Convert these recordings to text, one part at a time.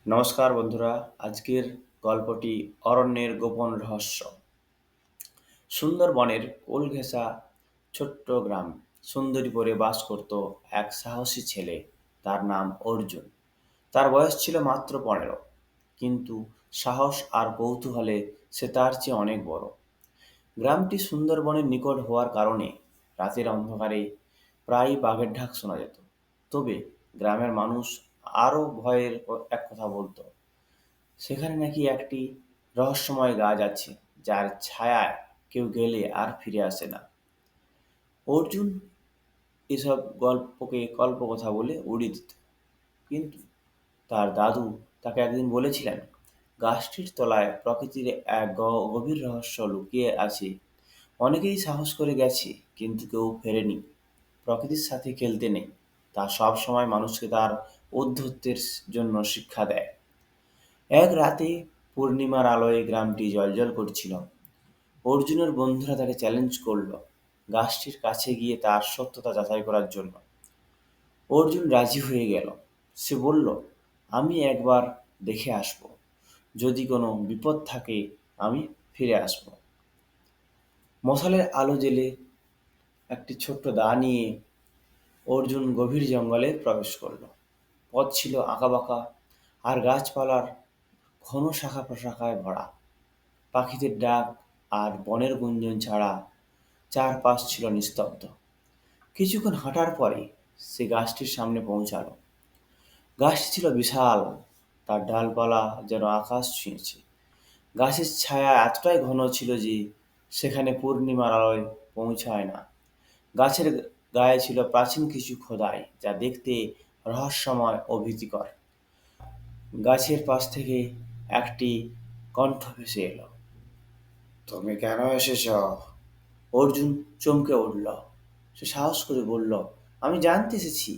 নমস্কার বন্ধুরা। আজকের গল্পটি অরণ্যের গোপন রহস্য। সুন্দরবনের কোল ঘেঁষা ছোট্ট গ্রাম সুন্দরীপুরে বাস করত এক সাহসী ছেলে। তার নাম অর্জুন। তার বয়স ছিল মাত্র 15, কিন্তু সাহস আর কৌতূহলে সে তার চেয়ে অনেক বড়। গ্রামটি সুন্দরবনের নিকট হওয়ার কারণে রাতের অন্ধকারে প্রায়ই বাঘের ডাক শোনা যেত। তবে গ্রামের মানুষ আরও ভয়ের এক কথা বলতো। সেখানে নাকি একটি রহস্যময় গাছ আছে, যার ছায়ায় কেউ গেলে আর ফিরে আসে না। অর্জুন এসব গল্পকে কল্পকথা বলে উড়িয়ে দিত, কিন্তু তার দাদু তাকে একদিন বলেছিলেন, গাছটির তলায় প্রকৃতির এক গভীর রহস্য লুকিয়ে আছে। অনেকেই সাহস করে গেছে, কিন্তু কেউ ফেরেনি। প্রকৃতির সাথে খেলতে নেই, তা সব সময় মানুষকে তার ঔদ্ধত্যের জন্য শিক্ষা দেয়। এক রাতে পূর্ণিমার আলোয় গ্রামটি জ্বলজ্বল করছিল। অর্জুনের বন্ধুরা তাকে চ্যালেঞ্জ করল গাছটির কাছে গিয়ে তার সত্যতা যাচাই করার জন্য। অর্জুন রাজি হয়ে গেল। সে বলল, আমি একবার দেখে আসব, যদি কোনো বিপদ থাকে আমি ফিরে আসব। মশালের আলো জেলে একটি ছোট্ট দা নিয়ে অর্জুন গভীর জঙ্গলে প্রবেশ করল। পথ ছিল আঁকাবাঁকা, আর গাছপালার ঘন শাখা প্রশাখায় ভরা। পাখিদের ডাক আর বনের গুঞ্জন ছাড়া চারপাশ ছিল নিস্তব্ধ। কিছুক্ষণ হাঁটার পরে সে গাছটির সামনে পৌঁছালো। গাছটি ছিল বিশাল, তার ডালপালা যেন আকাশ ছুঁয়েছে। গাছের ছায়া এতটাই ঘন ছিল যে সেখানে পূর্ণিমার আলোয় পৌঁছায় না। গাছের গায়ে ছিল প্রাচীন কিছু খোদাই, যা দেখতে রহস্যময় ও ভীতিকর। গাছের পাশ থেকে একটি কণ্ঠ ভেসে এলো, তুমি কেন এসেছ? অর্জুন চমকে উঠল। সে সাহস করে বলল, আমি জানতে এসেছি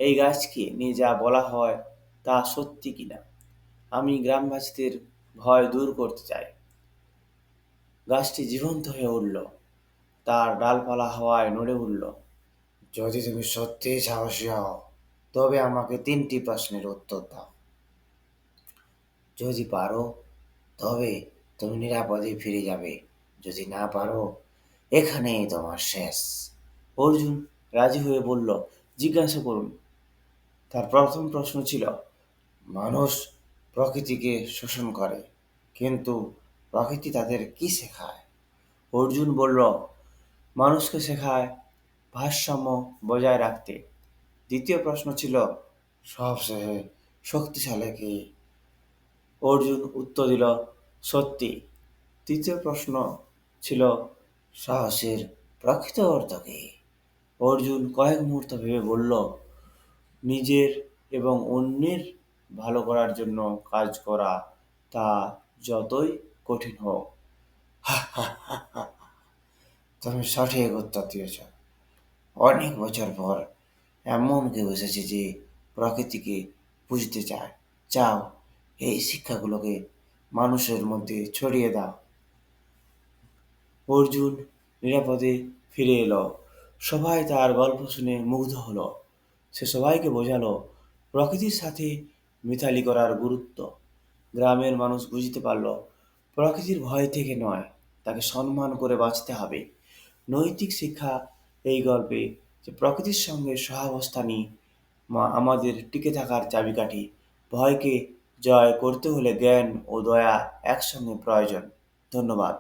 এই গাছকে নিয়ে যা বলা হয় তা সত্যি কিনা। আমি গ্রামবাসীদের ভয় দূর করতে চাই। গাছটি জীবন্ত হয়ে উঠল, তার ডালপালা হাওয়ায় নড়ে উঠল। যদি তুমি সত্যিই সাহসী হও, তবে আমাকে 3টি প্রশ্নের উত্তর দাও। যদি পারো, তবে তুমি নিরাপদে ফিরে যাবে। যদি না পারো, এখানেই তোমার শেষ। অর্জুন রাজি হয়ে বলল, জিজ্ঞাসা করুন। তার প্রথম প্রশ্ন ছিল, মানুষ প্রকৃতিকে শোষণ করে, কিন্তু প্রকৃতি তাদের কি শেখায়? অর্জুন বলল, মানুষকে শেখায় ভারসাম্য বজায় রাখতে। দ্বিতীয় প্রশ্ন ছিল, সবচেয়ে শক্তিশালী কি? অর্জুন উত্তর দিল, সত্যি। তৃতীয় প্রশ্ন ছিল, সাহসের প্রকৃত অর্থ কী? অর্জুন কয়েক মুহূর্ত ভেবে বলল, নিজের এবং অন্যের ভালো করার জন্য কাজ করা, তা যতই কঠিন হোক। তুমি সঠিক উত্তর দিয়েছ। অনেক বছর পর এমন কেউ এসেছে যে প্রকৃতিকে বুঝতে চাও। এই শিক্ষাগুলোকে মানুষের মধ্যে ছড়িয়ে দাও। অর্জুন নিরাপদে ফিরে এলো। সবাই তার গল্প শুনে মুগ্ধ হলো। সে সবাইকে বোঝালো প্রকৃতির সাথে মিতালি করার গুরুত্ব। গ্রামের মানুষ বুঝতে পারল, প্রকৃতির ভয় থেকে নয়, তাকে সম্মান করে বাঁচতে হবে। নৈতিক শিক্ষা এই গল্পে যে প্রকৃতির সঙ্গে সহাবস্থানই আমাদের টিকে থাকার চাবিকাঠি। ভয়কে জয় করতে হলে জ্ঞান ও দয়া একসঙ্গে প্রয়োজন। ধন্যবাদ।